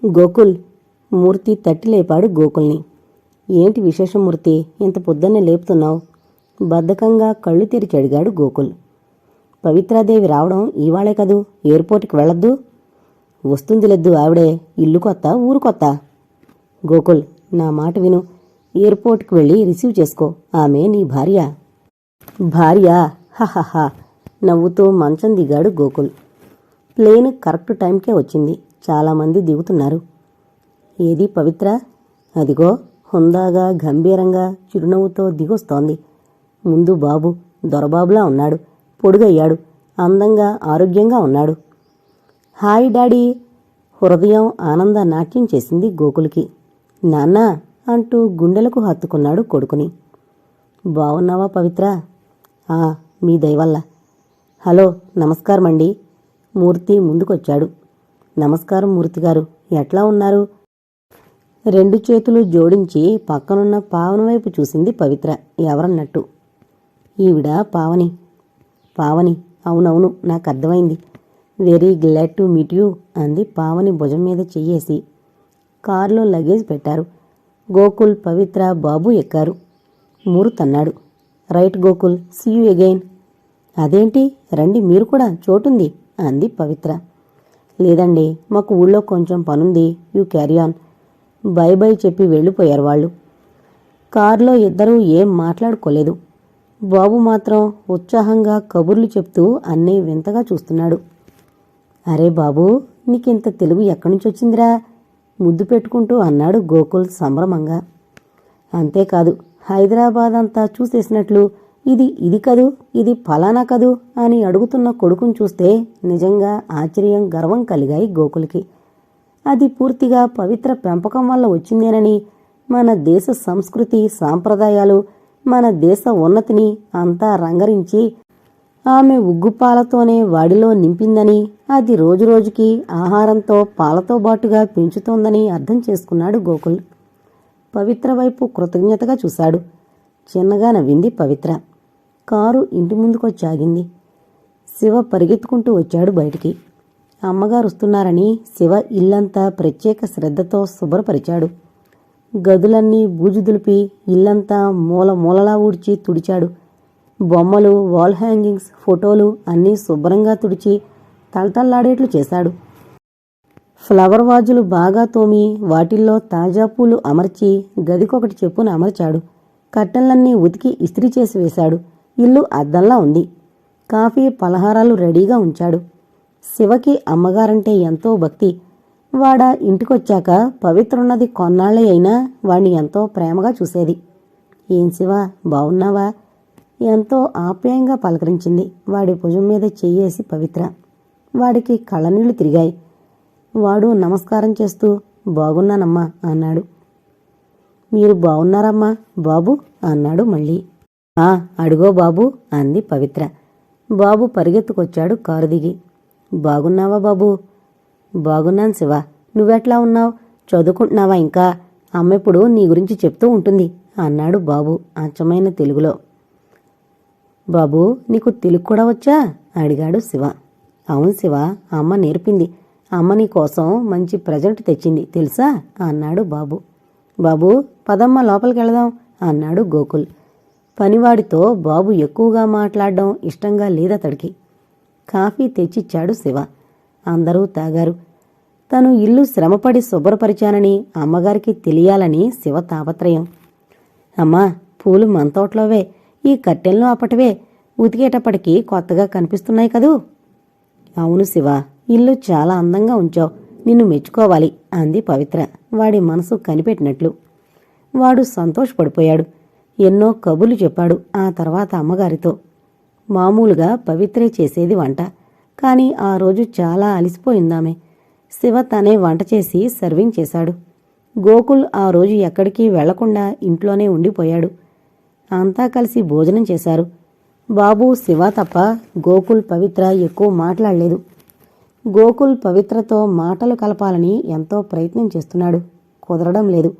గోకుల్! మూర్తి తట్టి లేపాడు గోకుల్ని. ఏంటి విశేషం మూర్తి, ఇంత పొద్దున్నే లేపుతున్నావు? బద్ధకంగా కళ్ళు తెరిచి అడిగాడు గోకుల్. పవిత్రాదేవి రావడం ఇవాళే కదూ, ఎయిర్పోర్ట్కి వెళ్ళొద్దు? వస్తుందిలెద్దు ఆవిడే, ఇల్లు కొత్త ఊరు కొత్త. గోకుల్, నా మాట విను. ఎయిర్పోర్ట్కి వెళ్ళి రిసీవ్ చేసుకో, ఆమె నీ భార్య. భార్య? హహహా నవ్వుతూ మంచం దిగాడు గోకుల్. ప్లేన్ కరెక్ట్ టైంకే వచ్చింది, చాలామంది దిగుతున్నారు. ఏది పవిత్ర? అదిగో హుందాగా గంభీరంగా చిరునవ్వుతో దిగొస్తోంది. ముందు బాబు దొరబాబులా ఉన్నాడు, పొడుగయ్యాడు, అందంగా ఆరోగ్యంగా ఉన్నాడు. Hi daddy! హృదయం ఆనంద నాట్యం చేసింది గోకుల్కి. నాన్నా అంటూ గుండెలకు హత్తుకున్నాడు కొడుకుని. బావున్నావా పవిత్ర? మీ దయవల్ల. హలో, నమస్కారమండి. మూర్తి ముందుకొచ్చాడు. నమస్కారం మూర్తిగారు, ఎట్లా ఉన్నారు? రెండు చేతులు జోడించి పక్కనున్న పావని వైపు చూసింది పవిత్ర ఎవరన్నట్టు. ఈవిడ పావని. పావని, అవునవును, నాకు అర్థమైంది. Very glad to meet you అంది పావని భుజం మీద చెయ్యేసి. కారులో లగేజ్ పెట్టారు. గోకుల్, పవిత్ర, బాబు ఎక్కారు. మూర్తన్నాడు, right Gokul, see you again. అదేంటి, రండి మీరు కూడా, చోటుంది అంది పవిత్ర. లేదండి, మాకు ఊళ్ళో కొంచెం పనుంది, you carry on. By by చెప్పి వెళ్ళిపోయారు వాళ్ళు. కారులో ఇద్దరూ ఏం మాట్లాడుకోలేదు. బాబు మాత్రం ఉత్సాహంగా కబుర్లు చెప్తూ అన్నీ వింతగా చూస్తున్నాడు. అరే బాబూ, నీకింత తెలుగు ఎక్కడినుంచొచ్చిందిరా? ముద్దు పెట్టుకుంటూ అన్నాడు గోకుల్ సంభ్రమంగా. అంతేకాదు, హైదరాబాద్ అంతా చూసేసినట్లు ఇది కదూ, ఇది ఫలానా కదూ అని అడుగుతున్న కొడుకుని చూస్తే నిజంగా ఆశ్చర్యం, గర్వం కలిగాయి గోకుల్కి. అది పూర్తిగా పవిత్ర పెంపకం వల్ల వచ్చిందేనని, మన దేశ సంస్కృతి సాంప్రదాయాలు, మన దేశ ఉన్నతిని అంతా రంగరించి ఆమె ఉగ్గుపాలతోనే వాడిలో నింపిందని, అది రోజురోజుకి ఆహారంతో పాలతో బాటుగా పెంచుతోందని అర్థం చేసుకున్నాడు గోకుల్. పవిత్ర వైపు కృతజ్ఞతగా చూశాడు. చిన్నగా నవ్వింది పవిత్ర. కారు ఇంటి ముందుకొచ్చాగింది. శివ పరిగెత్తుకుంటూ వచ్చాడు బయటికి. అమ్మగారు వస్తున్నారని శివ ఇల్లంతా ప్రత్యేక శ్రద్ధతో శుభ్రపరిచాడు. గదులన్నీ బూజు దులిపి ఇల్లంతా మూల మూలలా ఊడ్చి తుడిచాడు. బొమ్మలు, వాల్ హ్యాంగింగ్స్, ఫోటోలు అన్నీ శుభ్రంగా తుడిచి తళతళ్లాడేట్లు చేశాడు. ఫ్లవర్ వాజులు బాగా తోమి వాటిల్లో తాజా పూలు అమర్చి గదికొకటి చెప్పున అమర్చాడు. కట్టెలన్నీ ఉతికి ఇస్త్రీ చేసి వేశాడు. ఇల్లు అద్దంలా ఉంది. కాఫీ, పలహారాలు రెడీగా ఉంచాడు. శివకి అమ్మగారంటే ఎంతో భక్తి. వాడ ఇంటికొచ్చాక పవిత్రున్నది కొన్నాళ్లే అయినా వాణ్ణి ఎంతో ప్రేమగా చూసేది. ఏం శివ, బావున్నావా? ఎంతో ఆప్యాయంగా పలకరించింది వాడి భుజం మీద చెయ్యేసి పవిత్ర. వాడికి కళ్ళనీళ్లు తిరిగాయి. వాడు నమస్కారం చేస్తూ బాగున్నానమ్మా అన్నాడు. మీరు బావున్నారమ్మా బాబు అన్నాడు మళ్ళీ. అడుగో బాబు అంది పవిత్ర. బాబు పరిగెత్తుకొచ్చాడు కారు దిగి. బాగున్నావా బాబూ? బాగున్నాను శివ, నువ్వెట్లా ఉన్నావు? చదువుకుంటున్నావా ఇంకా? అమ్మెప్పుడు నీ గురించి చెప్తూ ఉంటుంది అన్నాడు బాబు అచ్చమైన తెలుగులో. బాబూ, నీకు తెలుగు కూడా వచ్చా? అడిగాడు శివ. అవును శివ, అమ్మ నేర్పింది. అమ్మ నీ కోసం మంచి ప్రజెంట్ తెచ్చింది తెలుసా అన్నాడు బాబు. బాబూ, పదమ్మ లోపలికి వెళదాం అన్నాడు గోకుల్. పనివాడితో బాబు ఎక్కువగా మాట్లాడడం ఇష్టంగా లేదతడికి. కాఫీ తెచ్చిచ్చాడు శివ. అందరూ తాగారు. తను ఇల్లు శ్రమపడి శుభ్రపరిచానని అమ్మగారికి తెలియాలని శివ తాపత్రయం. అమ్మా, పూలు మన తోటలోవే, ఈ కట్టెలను అప్పటివే, ఉతికేటప్పటికీ కొత్తగా కనిపిస్తున్నాయి కదూ. అవును శివ, ఇల్లు చాలా అందంగా ఉంచావు, నిన్ను మెచ్చుకోవాలి అంది పవిత్ర వాడి మనసు కనిపెట్టినట్లు. వాడు సంతోషపడిపోయాడు. ఎన్నో కబుర్లు చెప్పాడు ఆ తర్వాత అమ్మగారితో. మామూలుగా పవిత్రే చేసేది వంట, కాని ఆ రోజు చాలా అలిసిపోయిందామె. శివ తనే వంట చేసి సర్వింగ్ చేశాడు. గోకుల్ ఆ రోజు ఎక్కడికి వెళ్లకుండా ఇంట్లోనే ఉండిపోయాడు. అంతా కలిసి భోజనం చేశారు. బాబు, శివ తప్ప గోకుల్, పవిత్ర ఎక్కువ మాట్లాడలేదు. గోకుల్ పవిత్రతో మాటలు కలపాలని ఎంతో ప్రయత్నం చేస్తున్నాడు. కుదరడం లేదు.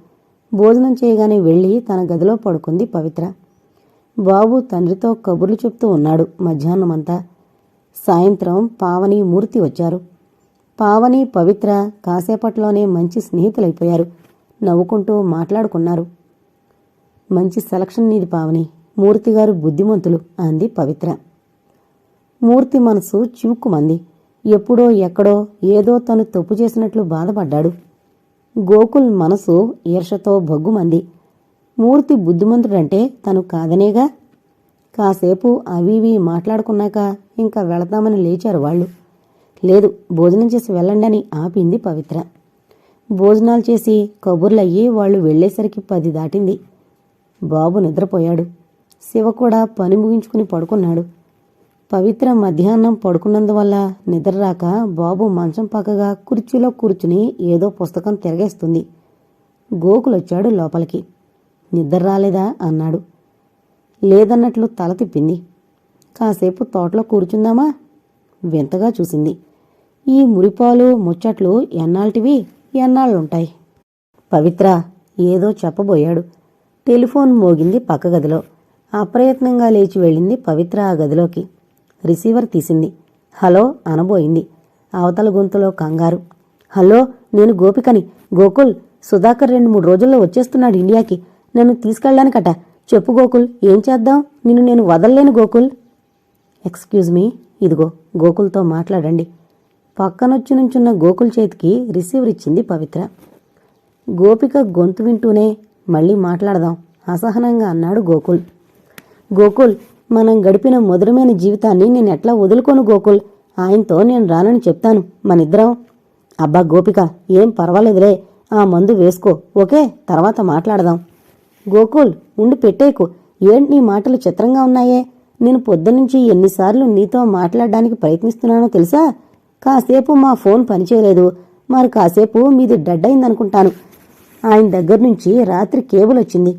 భోజనం చేయగానే వెళ్లి తన గదిలో పడుకుంది పవిత్ర. బాబు తండ్రితో కబుర్లు చెప్తూ ఉన్నాడు మధ్యాహ్నమంతా. సాయంత్రం పావని, మూర్తి వచ్చారు. పావని, పవిత్ర కాసేపట్లోనే మంచి స్నేహితులైపోయారు. నవ్వుకుంటూ మాట్లాడుకున్నారు. మంచి సెలక్షన్ నీది పావని. మూర్తిగారు బుద్ధిమంతులు అంది పవిత్ర. మూర్తి మనసు చివుక్కుమంది. ఎప్పుడో ఎక్కడో ఏదో తను తప్పు చేసినట్లు బాధపడ్డాడు. గోకుల్ మనసు ఈర్షతో భగ్గుమంది. మూర్తి బుద్ధిమంతుడంటే తను కాదనేగా. కాసేపు అవివి మాట్లాడుకున్నాక ఇంకా వెళతామని లేచారు వాళ్ళు. లేదు, భోజనం చేసి వెళ్ళండని ఆపింది పవిత్ర. భోజనాలు చేసి కబుర్లయ్యి వాళ్ళు వెళ్లేసరికి 10 దాటింది. బాబు నిద్రపోయాడు. శివ కూడా పని ముగించుకుని పడుకున్నాడు. పవిత్ర మధ్యాహ్నం పడుకున్నందువల్ల నిద్రరాక బాబు మంచం పక్కగా కుర్చీలో కూర్చుని ఏదో పుస్తకం తిరగేస్తుంది. గోకులొచ్చాడు లోపలికి. నిద్ర రాలేదా అన్నాడు. లేదన్నట్లు తల తిప్పింది. కాసేపు తోటలో కూర్చుందామా? వింతగా చూసింది. ఈ మురిపాలు ముచ్చట్లు ఎన్నాళ్ళటివి, ఎన్నాళ్ళుంటాయి? పవిత్ర ఏదో చెప్పబోయాడు. టెలిఫోన్ మోగింది పక్క గదిలో. అప్రయత్నంగా లేచి వెళ్ళింది పవిత్ర ఆ గదిలోకి. రిసీవర్ తీసింది. హలో అనబోయింది. అవతల గొంతులో కంగారు. హలో, నేను గోపికని. గోకుల్, సుధాకర్ 2-3 రోజుల్లో వచ్చేస్తున్నాడు ఇండియాకి. నన్ను తీసుకెళ్ళడానికట. చెప్పు గోకుల్, ఏం చేద్దాం? నేను వదల్లేను గోకుల్. ఎక్స్క్యూజ్ మీ, ఇదిగో గోకుల్తో మాట్లాడండి. పక్కనొచ్చి నుంచున్న గోకుల్ చేతికి రిసీవర్ ఇచ్చింది పవిత్ర. గోపిక గొంతు వింటూనే మళ్ళీ మాట్లాడదాం అసహనంగా అన్నాడు గోకుల్. గోకుల్, మనం గడిపిన మధురమైన జీవితాన్ని నేనెట్లా వదులుకోను గోకుల్. ఆయనతో నేను రానని చెప్తాను, మనిద్దరం. అబ్బా గోపిక, ఏం పర్వాలేదులే, ఆ మందు వేసుకో, ఓకే, తర్వాత మాట్లాడదాం. గోకుల్, ఉండి పెట్టేకు. ఏంటి నీ మాటలు చిత్రంగా ఉన్నాయే? నేను పొద్దునుంచి ఎన్నిసార్లు నీతో మాట్లాడడానికి ప్రయత్నిస్తున్నానో తెలుసా? కాసేపు మా ఫోన్ పనిచేయలేదు, మరి కాసేపు మీది డెడ్ అయిందనుకుంటాను. ఆయన దగ్గర నుంచి రాత్రి కేబుల్ వచ్చింది.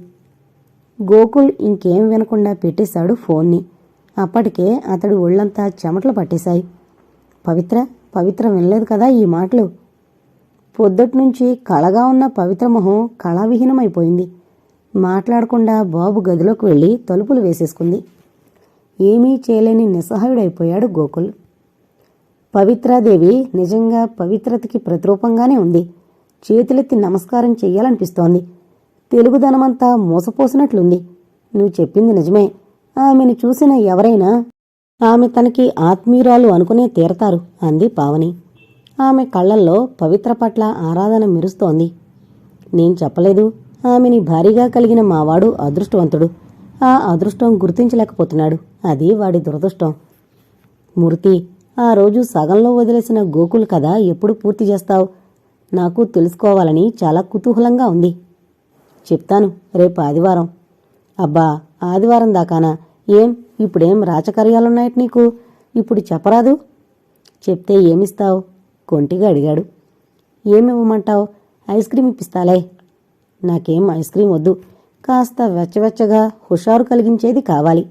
గోకుల్ ఇంకేం వినకుండా పెట్టేశాడు ఫోన్ని. అప్పటికే అతడి ఒళ్లంతా చెమటలు పట్టేశాయి. పవిత్ర వినలేదు కదా ఈ మాటలు. పొద్దుట్నుంచి కళగా ఉన్న పవిత్ర మొహం కళావిహీనమైపోయింది. మాట్లాడకుండా బాబు గదిలోకి వెళ్లి తలుపులు వేసేసుకుంది. ఏమీ చేయలేని నిస్సహాయుడైపోయాడు గోకుల్. పవిత్రాదేవి నిజంగా పవిత్రతకి ప్రతిరూపంగానే ఉంది. చేతులెత్తి నమస్కారం చెయ్యాలనిపిస్తోంది. తెలుగుదనమంతా మోసపోసినట్లుంది. నువ్వు చెప్పింది నిజమే. ఆమెను చూసిన ఎవరైనా ఆమె తనకి ఆత్మీయురాలు అనుకునే తీరతారు అంది పావని. ఆమె కళ్లల్లో పవిత్ర పట్ల ఆరాధన మెరుస్తోంది. నేను చెప్పలేదు, ఆమెని భారీగా కలిగిన మావాడు అదృష్టవంతుడు. ఆ అదృష్టం గుర్తించలేకపోతున్నాడు. అది వాడి దురదృష్టం. మూర్తి, ఆ రోజు సగంలో వదిలేసిన గోకుల్ కథ ఎప్పుడు పూర్తి చేస్తావు? నాకు తెలుసుకోవాలని చాలా కుతూహలంగా ఉంది. చెప్తాను, రేపు ఆదివారం. అబ్బా, ఆదివారం దాకానా? ఏం ఇప్పుడేం రాచకార్యాలున్నాయట నీకు? ఇప్పుడు చెప్పరాదు? చెప్తే ఏమిస్తావు? కొంటిగా అడిగాడు. ఏమివ్వమంటావు? ఐస్ క్రీమ్ ఇప్పిస్తాలే. నాకేం ఐస్ క్రీం వద్దు, కాస్త వెచ్చవెచ్చగా హుషారు కలిగించేది కావాలి.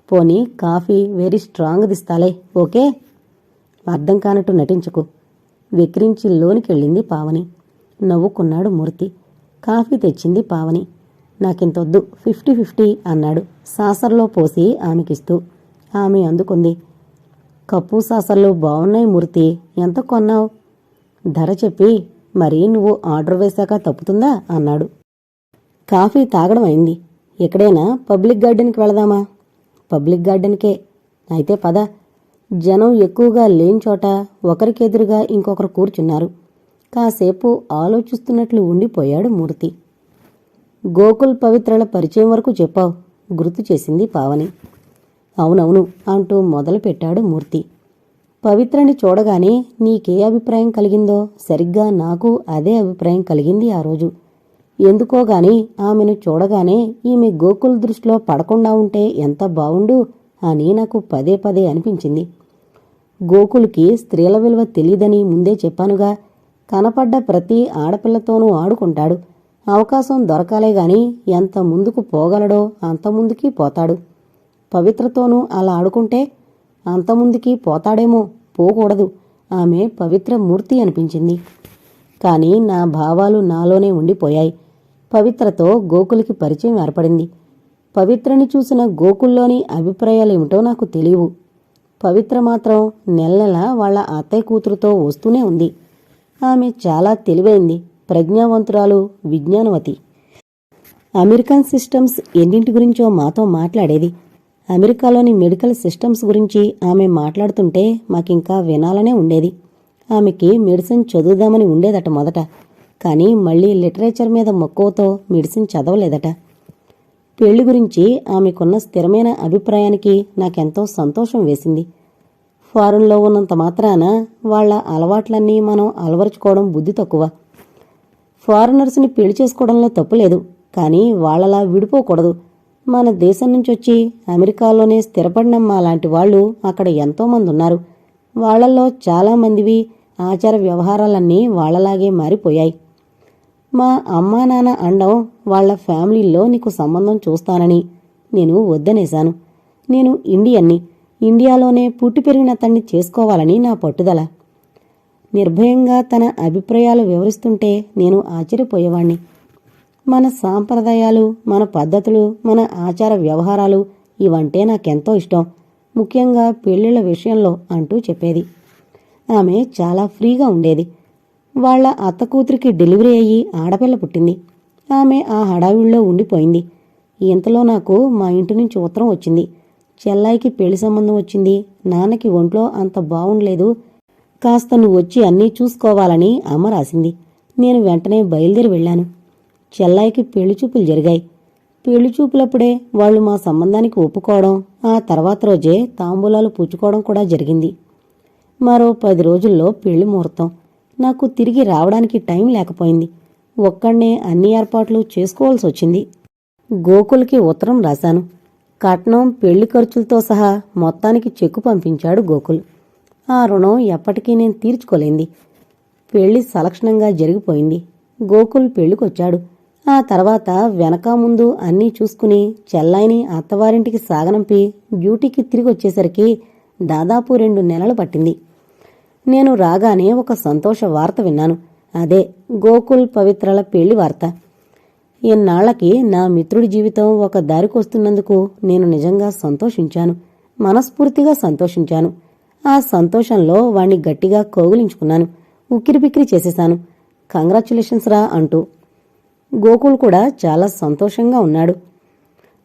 పోనీ కాఫీ వెరీ స్ట్రాంగ్ దిస్తాలే, ఓకే? అర్థం కానట్టు నటించకు. వెక్రించి లోనికెళ్ళింది పావని. నవ్వుకున్నాడు మూర్తి. కాఫీ తెచ్చింది పావని. నాకింతొద్దు, 50-50 అన్నాడు సాసర్లో పోసి ఆమెకిస్తూ. ఆమె అందుకుంది. కప్పు సాసర్లు బావున్నాయి మూర్తి, ఎంత కొన్నావు? ధర చెప్పి, మరి నువ్వు ఆర్డర్ వేశాక తప్పుతుందా అన్నాడు. కాఫీ తాగడం అయింది. ఎక్కడైనా పబ్లిక్ గార్డెన్కి వెళదామా? పబ్లిక్ గార్డెన్కే. అయితే పద. జనం ఎక్కువగా లేని చోట ఒకరికెదురుగా ఇంకొకరు కూర్చున్నారు. కాసేపు ఆలోచిస్తున్నట్లు ఉండిపోయాడు మూర్తి. గోకుల్ పవిత్రల పరిచయం వరకు చెప్పావు, గుర్తు చేసింది పావని. అవునవును అంటూ మొదలుపెట్టాడు మూర్తి. పవిత్రని చూడగానే నీకే అభిప్రాయం కలిగిందో సరిగ్గా నాకు అదే అభిప్రాయం కలిగింది ఆ రోజు. ఎందుకోగాని ఆమెను చూడగానే ఈమె గోకుల్ దృష్టిలో పడకుండా ఉంటే ఎంత బావుండు అని నాకు పదే పదే అనిపించింది. గోకుల్కి స్త్రీల విలువ తెలీదని ముందే చెప్పానుగా. కనపడ్డ ప్రతి ఆడపిల్లతోనూ ఆడుకుంటాడు. అవకాశం దొరకాలే గాని ఎంత ముందుకు పోగలడో అంత ముందుకి పోతాడు. పవిత్రతోనూ అలా ఆడుకుంటే అంత ముందుకి పోతాడేమో, పోకూడదు. ఆమె పవిత్ర మూర్తి అనిపించింది. కాని నా భావాలు నాలోనే ఉండిపోయాయి. పవిత్రతో గోకుల్కి పరిచయం ఏర్పడింది. పవిత్రని చూసిన గోకుల్లోని అభిప్రాయాలేమిటో నాకు తెలియవు. పవిత్ర మాత్రం నెల నెల వాళ్ళ అత్తయ్య కూతురుతో వస్తూనే ఉంది. ఆమె చాలా తెలివైంది, ప్రజ్ఞావంతురాలు, విజ్ఞానవతి. అమెరికన్ సిస్టమ్స్ ఎన్నింటి గురించో మాతో మాట్లాడేది. అమెరికాలోని మెడికల్ సిస్టమ్స్ గురించి ఆమె మాట్లాడుతుంటే మాకింకా వినాలనే ఉండేది. ఆమెకి మెడిసిన్ చదువుదామని ఉండేదట మొదట, కానీ మళ్ళీ లిటరేచర్ మీద మక్కువతో మెడిసిన్ చదవలేదట. పెళ్లి గురించి ఆమెకున్న స్థిరమైన అభిప్రాయానికి నాకెంతో సంతోషం వేసింది. ఫారెన్లో ఉన్నంత మాత్రాన వాళ్ల అలవాట్లన్నీ మనం అలవరుచుకోవడం బుద్ధి తక్కువ. ఫారినర్స్ని పెళ్లి చేసుకోవడంలో తప్పులేదు, కానీ వాళ్లలా విడిపోకూడదు. మన దేశం నుంచొచ్చి అమెరికాలోనే స్థిరపడిన మా లాంటి వాళ్ళు అక్కడ ఎంతోమంది ఉన్నారు. వాళ్లల్లో చాలామందివి ఆచార వ్యవహారాలన్నీ వాళ్లలాగే మారిపోయాయి. మా అమ్మా నాన్న అండం వాళ్ల ఫ్యామిలీల్లో నీకు సంబంధం చూస్తానని. నేను వద్దనేశాను. నేను ఇండియన్ని, ఇండియాలోనే పుట్టి పెరిగిన అతన్ని చేసుకోవాలని నా పట్టుదల. నిర్భయంగా తన అభిప్రాయాలు వివరిస్తుంటే నేను ఆశ్చర్యపోయేవాణ్ణి. మన సాంప్రదాయాలు, మన పద్ధతులు, మన ఆచార వ్యవహారాలు ఇవంటే నాకెంతో ఇష్టం, ముఖ్యంగా పెళ్లిళ్ల విషయంలో అంటూ చెప్పేది. ఆమె చాలా ఫ్రీగా ఉండేది. వాళ్ల అత్త కూతురికి డెలివరీ అయ్యి ఆడపిల్ల పుట్టింది. ఆమె ఆ హడావిడిలో ఉండిపోయింది. ఇంతలో నాకు మా ఇంటి నుంచి ఉత్తరం వచ్చింది. చెల్లాయికి పెళ్లి సంబంధం వచ్చింది. నాన్నకి ఒంట్లో అంత బావుండలేదు, కాస్త నువ్వు వచ్చి అన్నీ చూసుకోవాలని అమ్మ రాసింది. నేను వెంటనే బయలుదేరి వెళ్ళాను. చెల్లాయికి పెళ్లిచూపులు జరిగాయి. పెళ్లిచూపులప్పుడే వాళ్లు మా సంబంధానికి ఒప్పుకోవడం, ఆ తర్వాత రోజే తాంబూలాలు పుచ్చుకోవడం కూడా జరిగింది. మరో 10 రోజుల్లో పెళ్లి ముహూర్తం. నాకు తిరిగి రావడానికి టైం లేకపోయింది. ఒక్కడే అన్ని ఏర్పాట్లు చేసుకోవాల్సి వచ్చింది. గోకుల్కి ఉత్తరం రాశాను. కట్నం, పెళ్లి ఖర్చులతో సహా మొత్తానికి చెక్కు పంపించాడు గోకుల్. ఆ రుణం ఎప్పటికీ నేను తీర్చుకోలేంది. పెళ్లి సలక్షణంగా జరిగిపోయింది. గోకుల్ పెళ్లికొచ్చాడు. ఆ తర్వాత వెనక ముందు అన్నీ చూసుకుని చెల్లాయిని అత్తవారింటికి సాగనంపి డ్యూటీకి తిరిగొచ్చేసరికి దాదాపు 2 నెలలు పట్టింది. నేను రాగానే ఒక సంతోష వార్త విన్నాను. అదే గోకుల్ పవిత్రల పెళ్లి వార్త. ఇన్నాళ్లకి నా మిత్రుడి జీవితం ఒక దారికొస్తున్నందుకు నేను నిజంగా సంతోషించాను, మనస్ఫూర్తిగా సంతోషించాను. ఆ సంతోషంలో వాణ్ణి గట్టిగా కౌగిలించుకున్నాను, ఉక్కిరిబిక్కిరి చేసేశాను. కంగ్రాచ్యులేషన్స్ రా అంటూ. గోకుల్ కూడా చాలా సంతోషంగా ఉన్నాడు.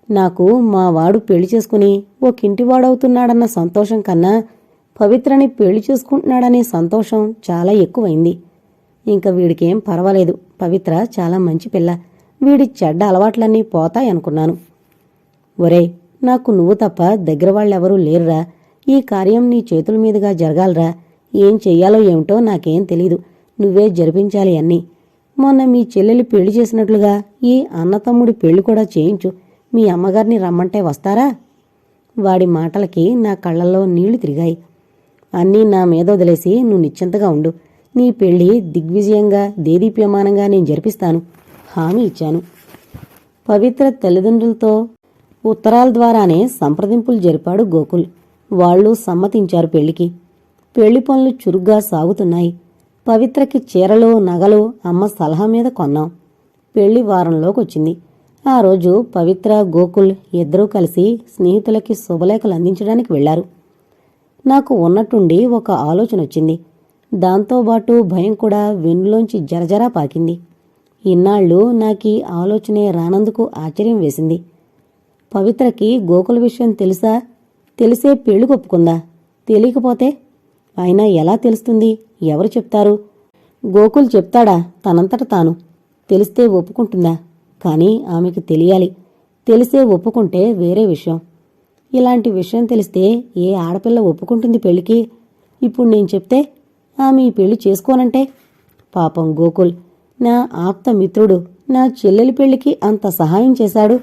నాకు మా వాడు పెళ్లి చేసుకుని ఒకింటివాడవుతున్నాడన్న సంతోషం కన్నా పవిత్రని పెళ్లి చేసుకుంటున్నాడనే సంతోషం చాలా ఎక్కువైంది. ఇంక వీడికేం పర్వాలేదు, పవిత్ర చాలా మంచి పిల్ల, వీడి చెడ్డ అలవాట్లన్నీ పోతాయనుకున్నాను. ఒరేయ్, నాకు నువ్వు తప్ప దగ్గర వాళ్ళెవరూ లేరురా. ఈ కార్యం నీ చేతుల మీదుగా జరగాలరా. ఏం చెయ్యాలో ఏమిటో నాకేం తెలీదు, నువ్వే జరిపించాలి అన్నీ. మొన్న మీ చెల్లెలి పెళ్లి చేసినట్లుగా ఈ అన్నతమ్ముడి పెళ్లి కూడా చేయించు. మీ అమ్మగారిని రమ్మంటే వస్తారా? వాడి మాటలకి నా కళ్లల్లో నీళ్లు తిరిగాయి. అన్నీ నా మీదొదిలేసి నువ్వు నిశ్చింతగా ఉండు. నీ పెళ్లి దిగ్విజయంగా, దేదీప్యమానంగా నేను జరిపిస్తాను హామీ ఇచ్చాను. పవిత్ర తల్లిదండ్రులతో ఉత్తరాల ద్వారానే సంప్రదింపులు జరిపాడు గోకుల్. వాళ్లు సమ్మతించారు పెళ్లికి. పెళ్లి పనులు చురుగ్గా సాగుతున్నాయి. పవిత్రకి చీరలు, నగలు అమ్మ సలహా మీద కొన్నాం. పెళ్లి వారంలోకొచ్చింది. ఆ రోజు పవిత్ర, గోకుల్ ఇద్దరూ కలిసి స్నేహితులకి శుభలేఖలు అందించడానికి వెళ్లారు. నాకు ఉన్నట్టుండి ఒక ఆలోచన వచ్చింది. దాంతోబాటు భయం కూడా వెన్నులోంచి జరజరా పాకింది. ఇన్నాళ్ళు నాకీ ఆలోచనే రానందుకు ఆశ్చర్యం వేసింది. పవిత్రకి గోకుల విషయం తెలుసా? తెలిసే పెళ్లి ఒప్పుకుందా? తెలియకపోతే? అయినా ఎలా తెలుస్తుంది? ఎవరు చెప్తారు? గోకుల్ చెప్తాడా తనంతట తాను? తెలిస్తే ఒప్పుకుంటుందా? కానీ ఆమెకి తెలియాలి. తెలిసే ఒప్పుకుంటే వేరే విషయం. ఇలాంటి విషయం తెలిస్తే ఏ ఆడపిల్ల ఒప్పుకుంటుంది పెళ్లికి? ఇప్పుడు నేను చెప్తే ఆమె ఈ పెళ్లి చేసుకోనంటే? పాపం గోకుల్, నా ఆప్త మిత్రుడు, నా చెల్లెలి పెళ్లికి అంత సహాయం చేశాడు.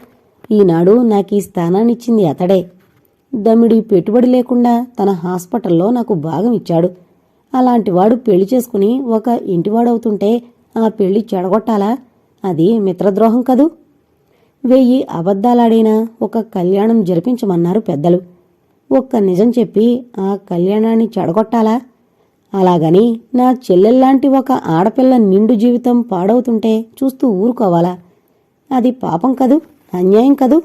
ఈనాడు నాకీ స్థానాన్నిచ్చింది అతడే. దమ్మిడి పెట్టుబడి లేకుండా తన హాస్పిటల్లో నాకు భాగం ఇచ్చాడు. అలాంటివాడు పెళ్లి చేసుకుని ఒక ఇంటివాడవుతుంటే ఆ పెళ్లి చెడగొట్టాలా? అది మిత్రద్రోహం కదూ. 1000 అబద్ధాలాడైనా ఒక కళ్యాణం జరిపించమన్నారు పెద్దలు. ఒక్క నిజం చెప్పి ఆ కళ్యాణాన్ని చెడగొట్టాలా? అలాగని నా చెల్లెల్లాంటి ఒక ఆడపిల్ల నిండు జీవితం పాడవుతుంటే చూస్తూ ఊరుకోవాలా? అది పాపం కదూ, అన్యాయం కదూ.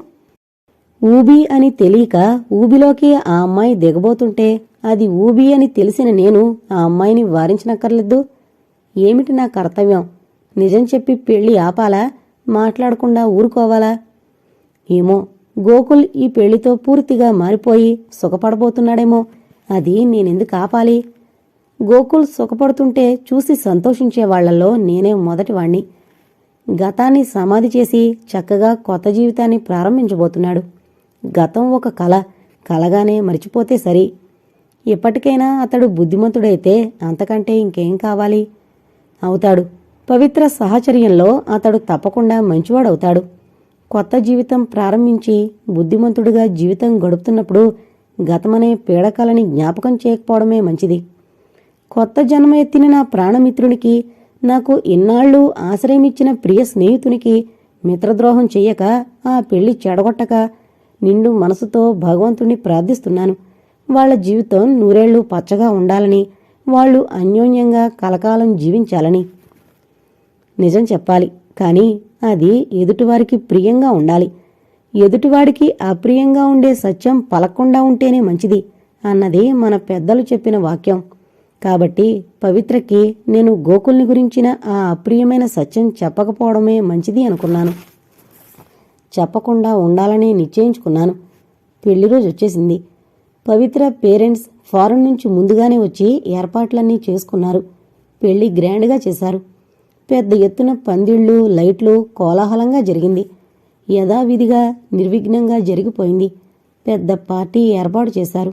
ఊబి అని తెలియక ఊబిలోకి ఆ అమ్మాయి దిగబోతుంటే అది ఊబి అని తెలిసిన నేను ఆ అమ్మాయిని వారించనక్కర్లేదు. ఏమిటి నా కర్తవ్యం? నిజం చెప్పి పెళ్లి ఆపాలా, మాట్లాడకుండా ఊరుకోవాలా? ఏమో, గోకుల్ ఈ పెళ్లితో పూర్తిగా మారిపోయి సుఖపడబోతున్నాడేమో. అది నేనెందుకు ఆపాలి? గోకుల్ సుఖపడుతుంటే చూసి సంతోషించేవాళ్లలో నేనే మొదటివాణ్ణి. గతాన్ని సమాధి చేసి చక్కగా కొత్త జీవితాన్ని ప్రారంభించబోతున్నాడు. గతం ఒక కల, కలగానే మరిచిపోతే సరి. ఎప్పటికైనా అతడు బుద్ధిమంతుడైతే అంతకంటే ఇంకేం కావాలి? అవుతాడు. పవిత్ర సాహచర్యంలో అతడు తప్పకుండా మంచివాడవుతాడు. కొత్త జీవితం ప్రారంభించి బుద్ధిమంతుడిగా జీవితం గడుపుతున్నప్పుడు గతమనే పీడకలని జ్ఞాపకం చేయకపోవడమే మంచిది. కొత్త జన్మ ఎత్తిన నా ప్రాణమిత్రునికి, నాకు ఇన్నాళ్లు ఆశ్రయమిచ్చిన ప్రియ స్నేహితునికి మిత్రద్రోహం చెయ్యక, ఆ పెళ్లి చెడగొట్టక నిండు మనసుతో భగవంతుణ్ణి ప్రార్థిస్తున్నాను. వాళ్ల జీవితం నూరేళ్లు పచ్చగా ఉండాలని, వాళ్ళు అన్యోన్యంగా కలకాలం జీవించాలని. నిజం చెప్పాలి, కానీ అది ఎదుటివారికి ప్రియంగా ఉండాలి. ఎదుటివాడికి అప్రియంగా ఉండే సత్యం పలక్కుండా ఉంటేనే మంచిది అన్నది మన పెద్దలు చెప్పిన వాక్యం. కాబట్టి పవిత్రకి నేను గోకుల్ని గురించిన ఆ అప్రియమైన సత్యం చెప్పకపోవడమే మంచిది అనుకున్నాను. చెప్పకుండా ఉండాలని నిశ్చయించుకున్నాను. పెళ్లి రోజు వచ్చేసింది. పవిత్ర పేరెంట్స్ ఫారెన్ నుంచి ముందుగానే వచ్చి ఏర్పాట్లన్నీ చేసుకున్నారు. పెళ్లి గ్రాండ్గా చేశారు. పెద్ద ఎత్తున పందిళ్లు, లైట్లు, కోలాహలంగా జరిగింది. యథావిధిగా నిర్విఘ్నంగా జరిగిపోయింది. పెద్ద పార్టీ ఏర్పాటు చేశారు.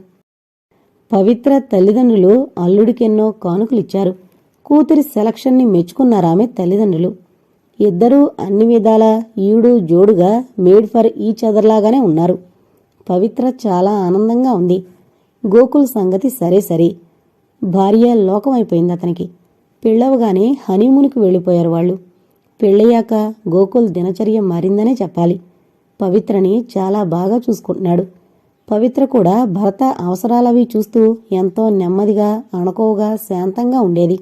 పవిత్ర తల్లిదండ్రులు అల్లుడికెన్నో కానుకలిచ్చారు. కూతురి సెలక్షన్ని మెచ్చుకున్నారామె తల్లిదండ్రులు. ఇద్దరూ అన్ని విధాలా ఈడు జోడుగా మేడ్ ఫర్ ఈచ్ అదర్లాగానే ఉన్నారు. పవిత్ర చాలా ఆనందంగా ఉంది. గోకుల్ సంగతి సరే సరే. భార్య లోకమైపోయింది అతనికి. పెళ్ళవగానే హనీమూన్కి వెళ్ళిపోయారు వాళ్ళు. పెళ్ళయ్యాక గోకుల్ దినచర్య మారిందనే చెప్పాలి. పవిత్రని చాలా బాగా చూసుకుంటున్నాడు. పవిత్ర కూడా భర్త అవసరాలవి చూస్తూ ఎంతో నెమ్మదిగా, అణకువగా, శాంతంగా ఉండేది.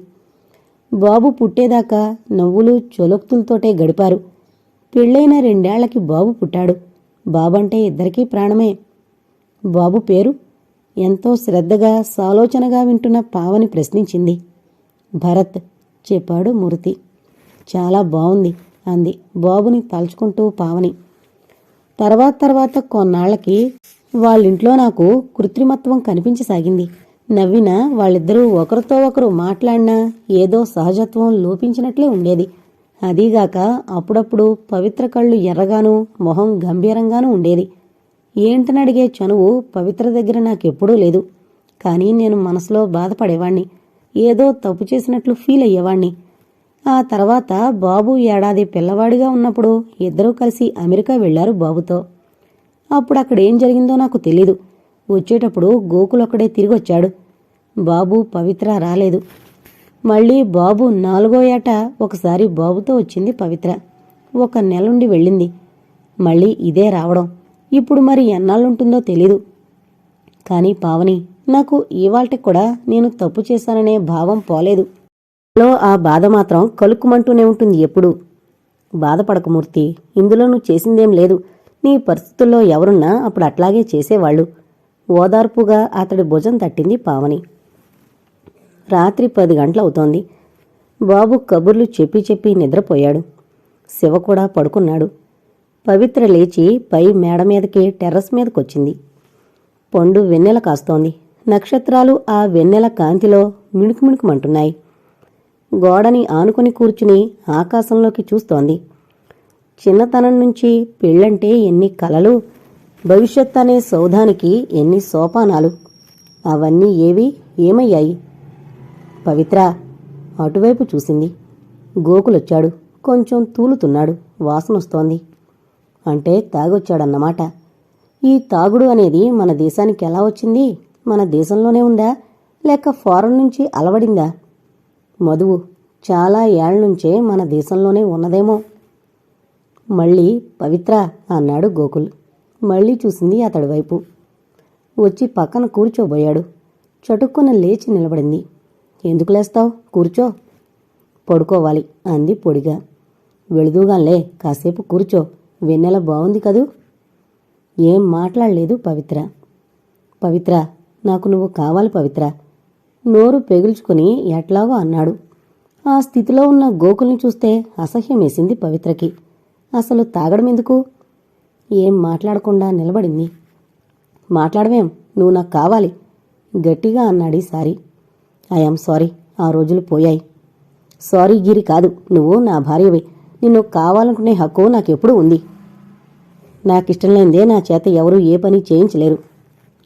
బాబు పుట్టేదాకా నవ్వులు చొలొక్తులతోటే గడిపారు. పెళ్ళైన 2 ఏళ్లకి బాబు పుట్టాడు. బాబంటే ఇద్దరికీ ప్రాణమే. బాబు పేరు? ఎంతో శ్రద్ధగా, సాలోచనగా వింటున్న పావని ప్రశ్నించింది. భరత్ చెప్పాడు మూర్తి. చాలా బావుంది అంది బాబుని తలుచుకుంటూ పావని. తర్వాత కొన్నాళ్లకి వాళ్ళింట్లో నాకు కృత్రిమత్వం కనిపించసాగింది. నవ్వినా వాళ్ళిద్దరూ ఒకరితో ఒకరు మాట్లాడినా ఏదో సహజత్వం లోపించినట్లే ఉండేది. అదీగాక అప్పుడప్పుడు పవిత్ర కళ్ళు ఎర్రగానూ, మొహం గంభీరంగానూ ఉండేది. ఏంటనడిగే చనువు పవిత్ర దగ్గర నాకెప్పుడూ లేదు. కానీ నేను మనసులో బాధపడేవాణ్ణి. ఏదో తప్పు చేసినట్లు ఫీల్ అయ్యేవాణ్ణి. ఆ తర్వాత బాబు ఏడాది పిల్లవాడిగా ఉన్నప్పుడు ఇద్దరూ కలిసి అమెరికా వెళ్లారు బాబుతో. అప్పుడక్కడేం జరిగిందో నాకు తెలీదు. వచ్చేటప్పుడు గోకులొక్కడే తిరిగొచ్చాడు. బాబు, పవిత్ర రాలేదు. మళ్ళీ బాబు 4వ ఏట ఒకసారి బాబుతో వచ్చింది పవిత్ర. 1 నెలుండి వెళ్ళింది. మళ్ళీ ఇదే రావడం. ఇప్పుడు మరి ఎన్నాళ్ళుంటుందో తెలీదు. కాని పావని, నాకు ఇవాల్టికి కూడా నేను తప్పు చేశాననే భావం పోలేదు. లో ఆ బాధ మాత్రం కలుక్కుమంటూనే ఉంటుంది ఎప్పుడూ. బాధపడక మూర్తి, ఇందులో నువ్వు చేసిందేం లేదు. నీ పరిస్థితుల్లో ఎవరున్నా అప్పుడు అట్లాగే చేసేవాళ్లు. ఓదార్పుగా అతడి భుజం తట్టింది పావని. రాత్రి 10 గంటలవుతోంది. బాబు కబుర్లు చెప్పి చెప్పి నిద్రపోయాడు. శివ కూడా పడుకున్నాడు. పవిత్ర లేచి పై మేడ మీదకి, టెర్రస్ మీదకొచ్చింది. పొండు వెన్నెల కాస్తోంది. నక్షత్రాలు ఆ వెన్నెల కాంతిలో మిణుకుమిణుకుమంటున్నాయి. గోడని ఆనుకుని కూర్చుని ఆకాశంలోకి చూస్తోంది. చిన్నతనం నుంచి పెళ్ళంటే ఎన్ని కలలు, భవిష్యత్ అనే సౌధానికి ఎన్ని సోపానాలు. అవన్నీ ఏమయ్యాయి? పవిత్ర అటువైపు చూసింది. గోకులొచ్చాడు. కొంచెం తూలుతున్నాడు. వాసనొస్తోంది. అంటే తాగొచ్చాడన్నమాట. ఈ తాగుడు అనేది మన దేశానికి ఎలా వచ్చింది? మన దేశంలోనే ఉందా, లేక ఫారెన్ నుంచి అలవడిందా? మధువు చాలా ఏళ్లనుంచే మన దేశంలోనే ఉన్నదేమో. మళ్ళీ పవిత్ర అన్నాడు గోకుల్. మళ్ళీ చూసింది అతడి వైపు. వచ్చి పక్కన కూర్చోబోయాడు. చటుక్కున లేచి నిలబడింది. ఎందుకు లేస్తావు? కూర్చో. పడుకోవాలి అంది పొడిగా. వెళుదూగాంలే, కాసేపు కూర్చో. వెన్నెల బావుంది కదూ. ఏం మాట్లాడలేదు పవిత్ర. పవిత్ర, నాకు నువ్వు కావాలి పవిత్ర. నోరు పెగుల్చుకుని ఎట్లాగో అన్నాడు. ఆ స్థితిలో ఉన్న గోకుల్ని చూస్తే అసహ్యమేసింది పవిత్రకి. అసలు తాగడమెందుకు? ఏం మాట్లాడకుండా నిలబడింది. మాట్లాడవేం, నువ్వు నాకు కావాలి గట్టిగా అన్నాడీసారి. ఐఆమ్ సారీ, ఆ రోజులు పోయాయి. సారీ గిరి కాదు, నువ్వు నా భార్యవి. నిన్ను కావాలనుకునే హక్కు నాకెప్పుడూ ఉంది. నాకిష్టం లేనిదే నా చేత ఎవరూ ఏ పని చేయించలేరు.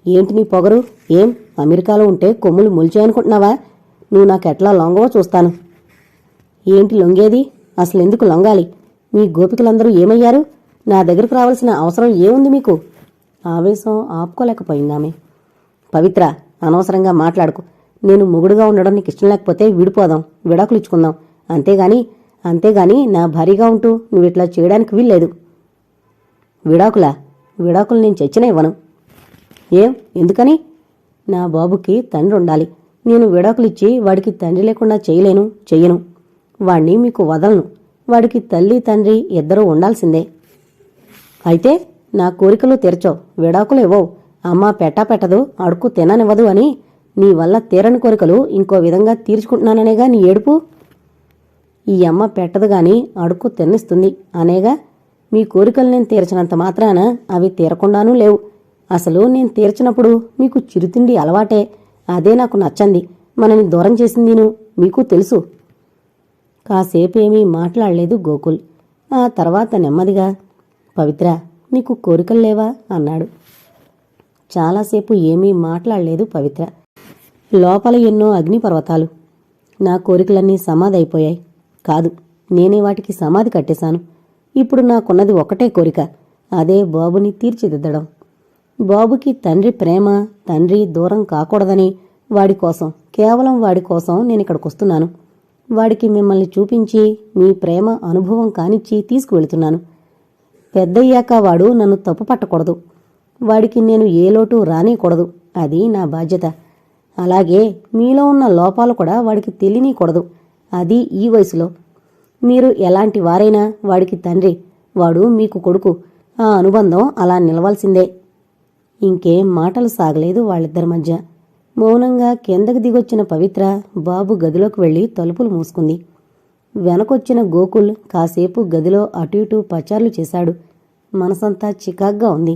ఏంటి నీ పొగరు? ఏం అమెరికాలో ఉంటే కొమ్ములు మొలిచాయనుకుంటున్నావా? నువ్వు నాకెట్లా లొంగవో చూస్తాను. ఏంటి లొంగేది? అసలెందుకు లొంగాలి? మీ గోపికలందరూ ఏమయ్యారు? నా దగ్గరకు రావాల్సిన అవసరం ఏముంది మీకు? ఆవేశం ఆపుకోలేకపోయిందామె. పవిత్ర, అనవసరంగా మాట్లాడుకు. నేను మొగుడుగా ఉండడం నీకు ఇష్టం లేకపోతే విడిపోదాం, విడాకులు ఇచ్చుకుందాం. అంతేగాని నా భారీగా ఉంటూ నువ్విట్లా చేయడానికి వీల్లేదు. విడాకులు నేను చచ్చినా ఇవ్వను. ఏం, ఎందుకని? నా బాబుకి తండ్రి ఉండాలి. నేను విడాకులిచ్చి వాడికి తండ్రి లేకుండా చెయ్యను. వాణ్ణి మీకు వదలను. వాడికి తల్లి తండ్రి ఇద్దరూ ఉండాల్సిందే. అయితే నా కోరికలు తీర్చవు, విడాకులు ఇవ్వవు. అమ్మ పెట్టదు, అడుక్కు తిననివ్వదు అని నీ వల్ల తీరని కోరికలు ఇంకో విధంగా తీర్చుకుంటున్నాననేగా నీ ఏడుపు. ఈ అమ్మ పెట్టదు గాని అడుక్కు తిన్నిస్తుంది అనేగా. మీ కోరికలు నేను తీర్చినంత మాత్రాన అవి తీరకుండానూ లేవు. అసలు నేను తీర్చినప్పుడు మీకు చిరుతిండి అలవాటే. అదే నాకు నచ్చంది. మనని దూరం చేసిందిను మీకు తెలుసు. కాసేపేమీ మాట్లాడలేదు గోకుల్. ఆ తర్వాత నెమ్మదిగా, పవిత్ర, నీకు కోరికలు లేవా అన్నాడు. చాలాసేపు ఏమీ మాట్లాడలేదు పవిత్ర. లోపల ఎన్నో అగ్నిపర్వతాలు. నా కోరికలన్నీ సమాధైపోయాయి. కాదు, నేనే వాటికి సమాధి కట్టేశాను. ఇప్పుడు నాకున్నది ఒకటే కోరిక, అదే బాబుని తీర్చిదిద్దడం. బాబుకి తండ్రి ప్రేమ, తండ్రి దూరం కాకూడదని వాడికోసం, కేవలం వాడికోసం నేనిక్కడికొస్తున్నాను. వాడికి మిమ్మల్ని చూపించి మీ ప్రేమ అనుభవం కానిచ్చి తీసుకువెళుతున్నాను. పెద్దయ్యాక వాడు నన్ను తప్పు పట్టకూడదు. వాడికి నేను ఏ లోటు రానీయకూడదు. అది నా బాధ్యత. అలాగే మీలో ఉన్న లోపాలు కూడా వాడికి తెలియనీయకూడదు. అది ఈ వయసులో. మీరు ఎలాంటి వారైనా వాడికి తండ్రి, వాడు మీకు కొడుకు. ఆ అనుబంధం అలా నిలవాల్సిందే. ఇంకేం మాటలు సాగలేదు వాళ్ళిద్దరి మధ్య. మౌనంగా కిందకి దిగొచ్చిన పవిత్ర బాబు గదిలోకి వెళ్లి తలుపులు మూసుకుంది. వెనకొచ్చిన గోకుల్ కాసేపు గదిలో అటు ఇటు పచార్లు చేశాడు. మనసంతా చికాగ్గా ఉంది.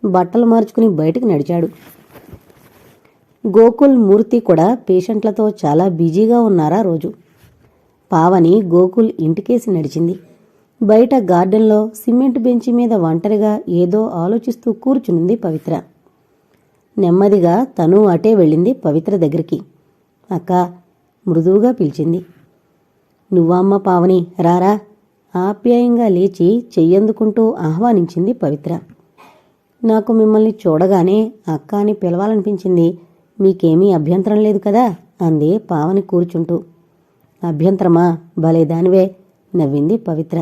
బట్టలు మార్చుకుని బయటికి నడిచాడు. గోకుల్, మూర్తి కూడా పేషెంట్లతో చాలా బిజీగా ఉన్నారా రోజు. పావని గోకుల్ ఇంటికేసి నడిచింది. బయట గార్డెన్లో సిమెంట్ బెంచి మీద ఒంటరిగా ఏదో ఆలోచిస్తూ కూర్చునింది పవిత్ర. నెమ్మదిగా తను అటే వెళ్ళింది పవిత్ర దగ్గరికి. అక్క, మృదువుగా పిలిచింది. నువ్వమ్మ పావని, రారా. ఆప్యాయంగా లేచి చెయ్యందుకుంటూ ఆహ్వానించింది పవిత్ర. నాకు మిమ్మల్ని చూడగానే అక్క అని పిలవాలనిపించింది. మీకేమీ అభ్యంతరం లేదు కదా అంది పావని కూర్చుంటూ. అభ్యంతరమా? భలే దానివే నవ్వింది పవిత్ర.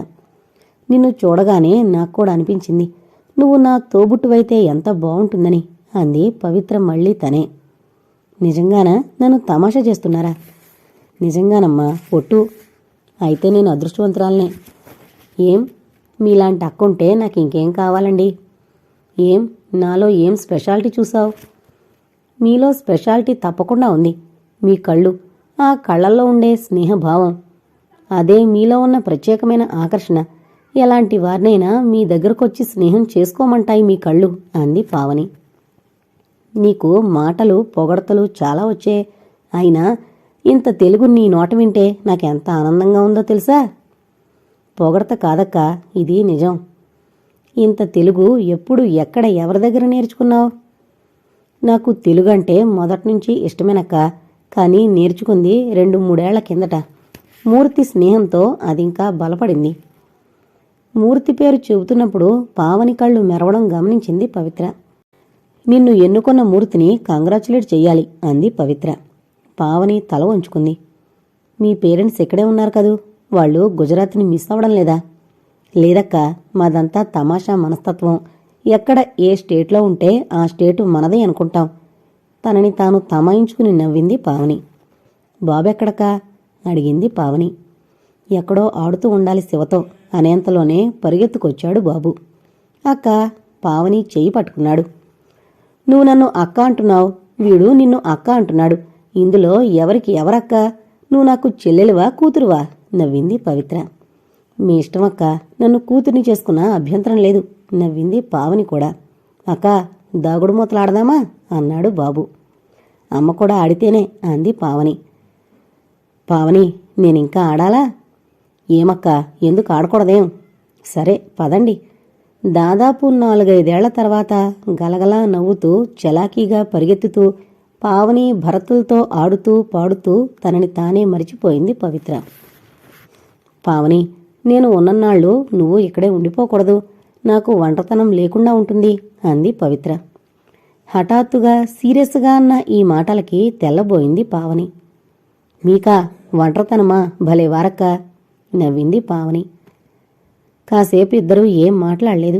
నిన్ను చూడగానే నాకు కూడా అనిపించింది, నువ్వు నా తోబుట్టువైతే ఎంత బావుంటుందని అంది పవిత్ర మళ్ళీ తనే. నిజంగానా? నన్ను తమాషా చేస్తున్నారా? నిజంగానమ్మా, ఒట్టు. అయితే నేను అదృష్టవంతురాలనే. ఏం, మీలాంటి అక్కుంటే నాకు ఇంకేం కావాలండి? ఏం, నాలో ఏం స్పెషాలిటీ చూసావు? మీలో స్పెషాలిటీ తప్పకుండా ఉంది. మీ కళ్ళు, ఆ కళ్ళల్లో ఉండే స్నేహభావం, అదే మీలో ఉన్న ప్రత్యేకమైన ఆకర్షణ. ఎలాంటి వారినైనా మీ దగ్గరకొచ్చి స్నేహం చేసుకోమంటాయి మీ కళ్ళు అంది పావని. నీకు మాటలు, పొగడతలు చాలా వచ్చే. అయినా ఇంత తెలుగు నీ నోట వింటే నాకెంత ఆనందంగా ఉందో తెలుసా? పొగడత కాదక్క, ఇది నిజం. ఇంత తెలుగు ఎప్పుడు, ఎక్కడ, ఎవరి దగ్గర నేర్చుకున్నావు? నాకు తెలుగంటే మొదట్నుంచి ఇష్టమేనక్క. కానీ నేర్చుకుంది 2-3 ఏళ్ల కిందట. మూర్తి స్నేహంతో అదింకా బలపడింది. మూర్తి పేరు చెబుతున్నప్పుడు పావని కళ్ళు మెరవడం గమనించింది పవిత్ర. నిన్ను ఎన్నుకున్న మూర్తిని కంగ్రాచులేట్ చెయ్యాలి అంది పవిత్ర. పావని తల వంచుకుంది. మీ పేరెంట్స్ ఇక్కడే ఉన్నారు కదూ, వాళ్ళు గుజరాత్ని మిస్ అవ్వడం లేదా? లేదక్క, మాదంతా తమాషా మనస్తత్వం. ఎక్కడ ఏ స్టేట్లో ఉంటే ఆ స్టేటు మనదే అనుకుంటాం. తనని తాను తమాయించుకుని నవ్వింది పావని. బాబెక్కడకా అడిగింది పావని. ఎక్కడో ఆడుతూ ఉండాలి శివతో అనేంతలోనే పరిగెత్తుకొచ్చాడు బాబు. అక్క, పావని చెయ్యి పట్టుకున్నాడు. నువ్వు నన్ను అక్క అంటున్నావు, వీడు నిన్ను అక్క అంటున్నాడు. ఇందులో ఎవరికి ఎవరక్క? నువ్వు నాకు చెల్లెలివా కూతురువా? నవ్వింది పవిత్ర. మీ ఇష్టమక్క, నన్ను కూతుర్ని చేసుకున్నా అభ్యంతరం లేదు, నవ్వింది పావని కూడా. అక్క, దాగుడు మూతలాడదామా అన్నాడు బాబు. అమ్మ కూడా ఆడితేనే అంది పావని. పావని, నేనింకా ఆడాలా? ఏమక్క, ఎందుకు ఆడకూడదేం? సరే పదండి. దాదాపు 4-5 ఏళ్ల తర్వాత గలగలా నవ్వుతూ చలాకీగా పరిగెత్తుతూ పావని భరతులతో ఆడుతూ పాడుతూ తనని తానే మరిచిపోయింది పవిత్ర. పావని, నేను ఉన్నన్నాళ్ళు నువ్వు ఇక్కడే ఉండిపోకూడదు, నాకు ఒంటరితనం లేకుండా ఉంటుంది అంది పవిత్ర. హఠాత్తుగా సీరియస్గా అన్న ఈ మాటలకి తెల్లబోయింది పావని. మీకా ఒంటరితనమా? భలే వారక్క, నవ్వింది పావని. కాసేపు ఇద్దరూ ఏం మాట్లాడలేదు.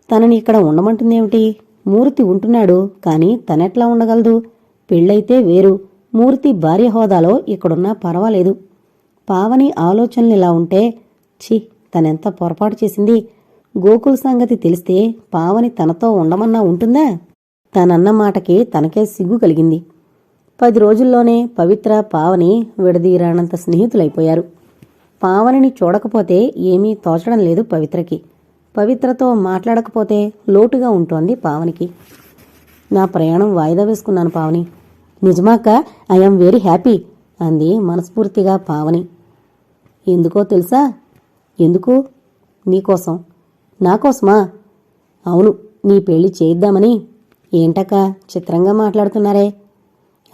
తనని ఇక్కడ ఉండమంటుందేమిటి? మూర్తి ఉంటున్నాడు, కాని తనెట్లా ఉండగలదు? పెళ్ళైతే వేరు, మూర్తి భార్య హోదాలో ఇక్కడున్నా పర్వాలేదు. పావని ఆలోచనలు ఇలా ఉంటే, ఛీ, తనెంత పొరపాటు చేసింది. గోకుల్ సంగతి తెలిస్తే పావని తనతో ఉండమన్నా ఉంటుందా? తనన్న మాటకి తనకే సిగ్గు కలిగింది. 10 రోజుల్లోనే పవిత్ర పావని విడదీరానంత స్నేహితులైపోయారు. పావనిని చూడకపోతే ఏమీ తోచడం లేదు పవిత్రకి. పవిత్రతో మాట్లాడకపోతే లోటుగా ఉంటోంది పావనికి. నా ప్రయాణం వాయిదా వేసుకున్నాను పావని. నిజమాక, ఐఎమ్ వెరీ హ్యాపీ అంది మనస్ఫూర్తిగా పావని. ఎందుకో తెలుసా? ఎందుకు? నీకోసం. నాకోసమా? అవును, నీ పెళ్లి చేయిద్దామని. ఏంటక్క చిత్రంగా మాట్లాడుతున్నారే?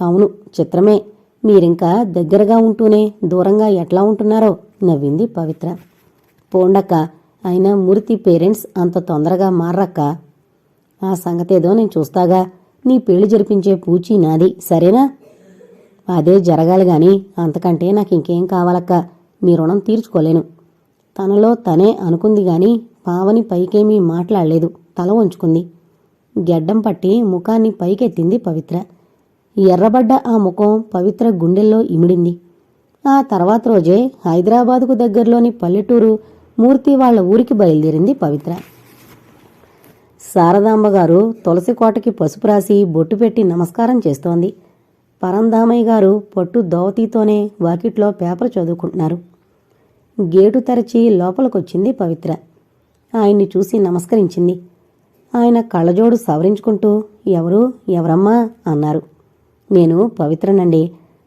అవును, చిత్రమే. మీరింకా దగ్గరగా ఉంటూనే దూరంగా ఎట్లా ఉంటున్నారో, నవ్వింది పవిత్ర. పోండక్క, అయినా మూర్తి పేరెంట్స్ అంత తొందరగా మారక్క. ఆ సంగతేదో నేను చూస్తాగా. నీ పెళ్లి జరిపించే పూచీ నాది, సరేనా? అదే జరగాలి గాని అంతకంటే నాకింకేం కావాలక్క. నీ రుణం తీర్చుకోలేను. తనలో తనే అనుకుంది గాని పావని పైకేమీ మాట్లాడలేదు, తల వంచుకుంది. గెడ్డం పట్టి ముఖాన్ని పైకెత్తింది పవిత్ర. ఎర్రబడ్డ ఆ ముఖం పవిత్ర గుండెల్లో ఇమిడింది. ఆ తర్వాత రోజే హైదరాబాదుకు దగ్గరలోని పల్లెటూరు మూర్తి వాళ్ల ఊరికి బయలుదేరింది పవిత్ర. శారదాంబగారు తులసికోటకి పసుపు రాసి బొట్టు పెట్టి నమస్కారం చేస్తోంది. పరంధామయ్య గారు పట్టు దోవతీతోనే వాకిట్లో పేపర్ చదువుకుంటున్నారు. గేటు తెరచి లోపలికొచ్చింది పవిత్ర. ఆయన్ని చూసి నమస్కరించింది. ఆయన కళ్ళజోడు సవరించుకుంటూ ఎవరమ్మా అన్నారు. నేను పవిత్రనండి,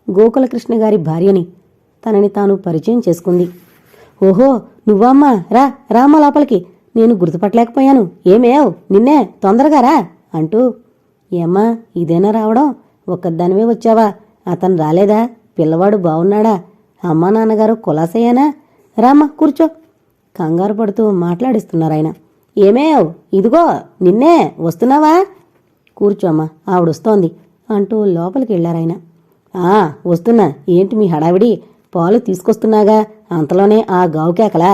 గోకులకృష్ణ గారి భార్యని. తనని తాను పరిచయం చేసుకుంది. ఓహో, నువ్వమ్మా, రామ్మ లోపలికి, నేను గుర్తుపట్టలేకపోయాను. ఏమేవ్, నిన్నే, తొందరగా రా అంటూ. ఏమ్మా, ఇదేనా రావడం? ఒక్కదానివే వచ్చావా? అతను రాలేదా? పిల్లవాడు బావున్నాడా? అమ్మా నాన్నగారు కులాసయ్యానా? రామ్మా, కూర్చో. కంగారు పడుతూ మాట్లాడిస్తున్నారాయన. ఏమేవ్, ఇదిగో నిన్నే, వస్తున్నావా? కూర్చోమ్మా, ఆవిడొస్తోంది అంటూ లోపలికి వెళ్లారాయన. వస్తున్నా. ఏంటి మీ హడావిడి? పాలు తీసుకొస్తున్నాగా, అంతలోనే ఆ గావుకేకలా?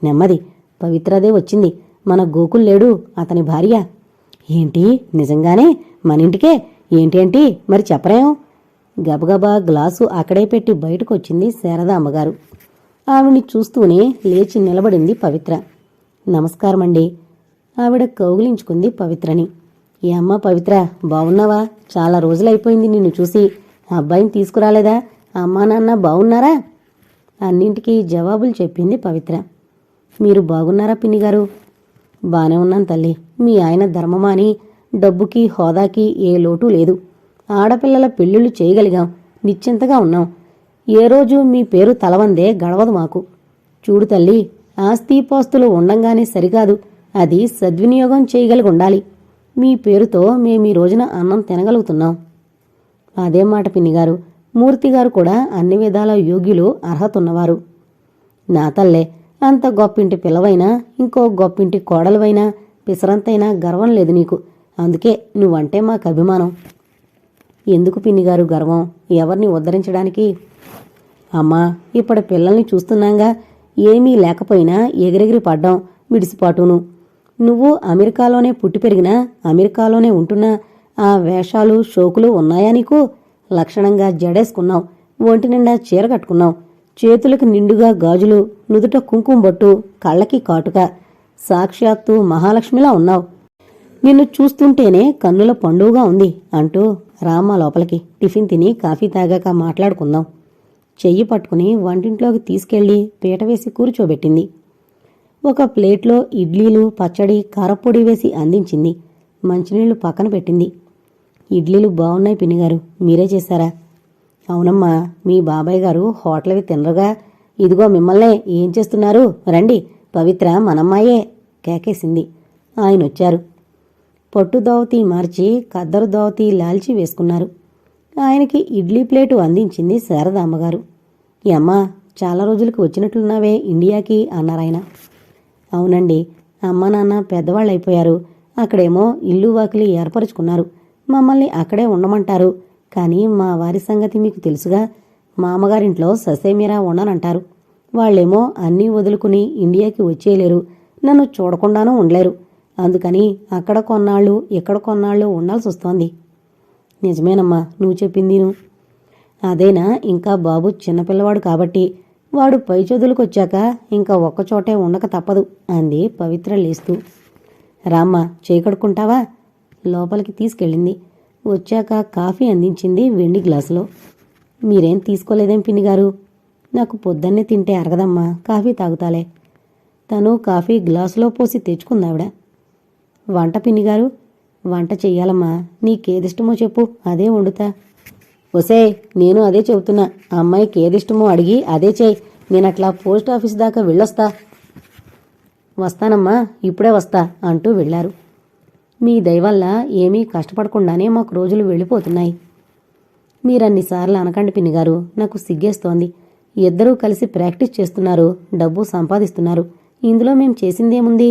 నెమ్మది, పవిత్రదే వచ్చింది. మన గోకుల్ లేడు, అతని భార్య. ఏంటి, నిజంగానే మనింటికే? ఏంటేంటి మరి చెప్పరేం? గబగబా గ్లాసు అక్కడే పెట్టి బయటకొచ్చింది శారద అమ్మగారు. ఆవిడ్ని చూస్తూనే లేచి నిలబడింది పవిత్ర. నమస్కారమండి. ఆవిడ కౌగిలించుకుంది పవిత్రని. ఏ అమ్మా పవిత్ర, బావున్నావా? చాలా రోజులైపోయింది నిన్ను చూసి. అబ్బాయిని తీసుకురాలేదా? అమ్మా నాన్న బావున్నారా? అన్నింటికీ జవాబులు చెప్పింది పవిత్ర. మీరు బాగున్నారా పిన్నిగారు? బానే ఉన్నాను తల్లి. మీ ఆయన ధర్మమాని డబ్బుకి హోదాకి ఏ లోటు లేదు. ఆడపిల్లల పెళ్ళిళ్ళు చేయగలిగాం, నిశ్చింతగా ఉన్నాం. ఏ రోజు మీ పేరు తలవందే గడవదు మాకు. చూడు తల్లి, ఆస్తిపాస్తులు ఉండంగానే సరికాదు, అది సద్వినియోగం చేయగలిగుండాలి. మీ పేరుతో మేమీ రోజున అన్నం తినగలుగుతున్నాం. అదే మాట పిన్నిగారు, మూర్తిగారు కూడా అన్ని విధాల యోగ్యులు, అర్హతున్నవారు. నా తల్లే, అంత గొప్పింటి పిల్లవైనా ఇంకో గొప్పింటి కోడలువైనా పిసరంతైనా గర్వం లేదు నీకు. అందుకే నువ్వంటే మాకు అభిమానం. ఎందుకు పిన్నిగారు గర్వం? ఎవరిని ఉద్ధరించడానికి? అమ్మా, ఇప్పటి పిల్లల్ని చూస్తున్నాగా, ఏమీ లేకపోయినా ఎగిరెగిరి పడ్డాం, విడిసిపాటును. నువ్వు అమెరికాలోనే పుట్టి పెరిగినా, అమెరికాలోనే ఉంటున్నా ఆ వేషాలు షోకులు ఉన్నాయా నీకు? లక్షణంగా జడేసుకున్నావు, ఒంటి నిండా చీర కట్టుకున్నావు, చేతులకు నిండుగా గాజులు, నుదుట కుంకుమ బొట్టు, కళ్ళకి కాటుక. సాక్షాత్తు మహాలక్ష్మిలా ఉన్నావు. నిన్ను చూస్తుంటేనే కన్నుల పండుగగా ఉంది అంటూ రామ్మ లోపలికి. టిఫిన్ తిని కాఫీ తాగాక మాట్లాడుకుందాం. చెయ్యి పట్టుకుని వంటింట్లోకి తీసుకెళ్లి పీట వేసి కూర్చోబెట్టింది. ఒక ప్లేట్లో ఇడ్లీలు, పచ్చడి, కారప్పొడి వేసి అందించింది. మంచినీళ్లు పక్కన పెట్టింది. ఇడ్లీలు బాగున్నాయి పిన్నిగారు, మీరే చేశారా? అవునమ్మా, మీ బాబాయ్ గారు హోటల్వి తినరుగా. ఇదిగో మిమ్మల్నే, ఏం చేస్తున్నారు, రండి, పవిత్ర మనమ్మాయే కేకేసింది. ఆయనొచ్చారు. పట్టు దోవతి మార్చి ఖద్దరు దోవతి లాల్చి వేసుకున్నారు. ఆయనకి ఇడ్లీ ప్లేటు అందించింది శారదామ్మగారు. ఈ అమ్మా, చాలా రోజులకి వచ్చినట్లున్నావే ఇండియాకి అన్నారాయన. అవునండి, అమ్మ నాన్న పెద్దవాళ్ళైపోయారు. అక్కడేమో ఇల్లు వాకిలి ఏర్పరుచుకున్నారు. మమ్మల్ని అక్కడే ఉండమంటారు. కానీ మా వారి సంగతి మీకు తెలుసుగా. మా అమ్మగారింట్లో ససేమిరా ఉండనంటారు. వాళ్లేమో అన్నీ వదులుకుని ఇండియాకి వచ్చేయలేరు. నన్ను చూడకుండానూ ఉండలేరు. అందుకని అక్కడ కొన్నాళ్ళు ఇక్కడ కొన్నాళ్ళు ఉండాల్సి వస్తోంది. నిజమేనమ్మా నువ్వు చెప్పిందిను. అదేనా, ఇంకా బాబు చిన్నపిల్లవాడు కాబట్టి వాడు పై చదువులకొచ్చాక ఇంకా ఒక్కచోటే ఉండక తప్పదు అంది పవిత్ర లేస్తూ. రామ్మ, చేయి కడుక్కుంటావా? లోపలికి తీసుకెళ్ళింది. వచ్చాక కాఫీ అందించింది వెండి గ్లాసులో. మీరేం తీసుకోలేదేం పిన్నిగారు? నాకు పొద్దున్నే తింటే అరగదమ్మా, కాఫీ తాగుతాలే. తను కాఫీ గ్లాసులో పోసి తెచ్చుకుందావిడ. వంట పిన్నిగారు? వంట చెయ్యాలమ్మా, నీకేదిష్టమో చెప్పు, అదే వండుతా. ఒసే, నేను అదే చెబుతున్నా. ఆ అమ్మాయికి ఏదిష్టమో అడిగి అదే చేయి. నేనట్లా పోస్ట్ ఆఫీస్ దాకా వెళ్ళొస్తా. వస్తానమ్మా, ఇప్పుడే వస్తా అంటూ వెళ్లారు. మీ దయవల్ల ఏమీ కష్టపడకుండానే మాకు రోజులు వెళ్ళిపోతున్నాయి. మీరన్నిసార్లు అనకండి పిన్నిగారు, నాకు సిగ్గేస్తోంది. ఇద్దరూ కలిసి ప్రాక్టీస్ చేస్తున్నారు, డబ్బు సంపాదిస్తున్నారు. ఇందులో మేం చేసిందేముంది?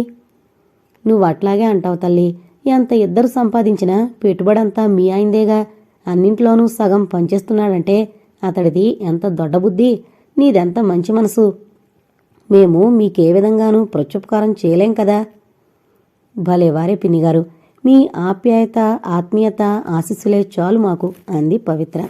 నువ్వు అట్లాగే అంటావు తల్లి. ఎంత ఇద్దరు సంపాదించినా పెట్టుబడంతా మీ ఆయనదేగా. అన్నింట్లోనూ సగం పనిచేస్తున్నాడంటే అతడిది ఎంత దొడ్డబుద్ధి, నీదెంత మంచి మనసు. మేము మీకే విధంగానూ ప్రత్యుపకారం చేయలేం కదా. భలేవారే పిన్నిగారు, మీ ఆప్యాయత, ఆత్మీయత, ఆశీస్సులే చాలు మాకు అంది పవిత్ర.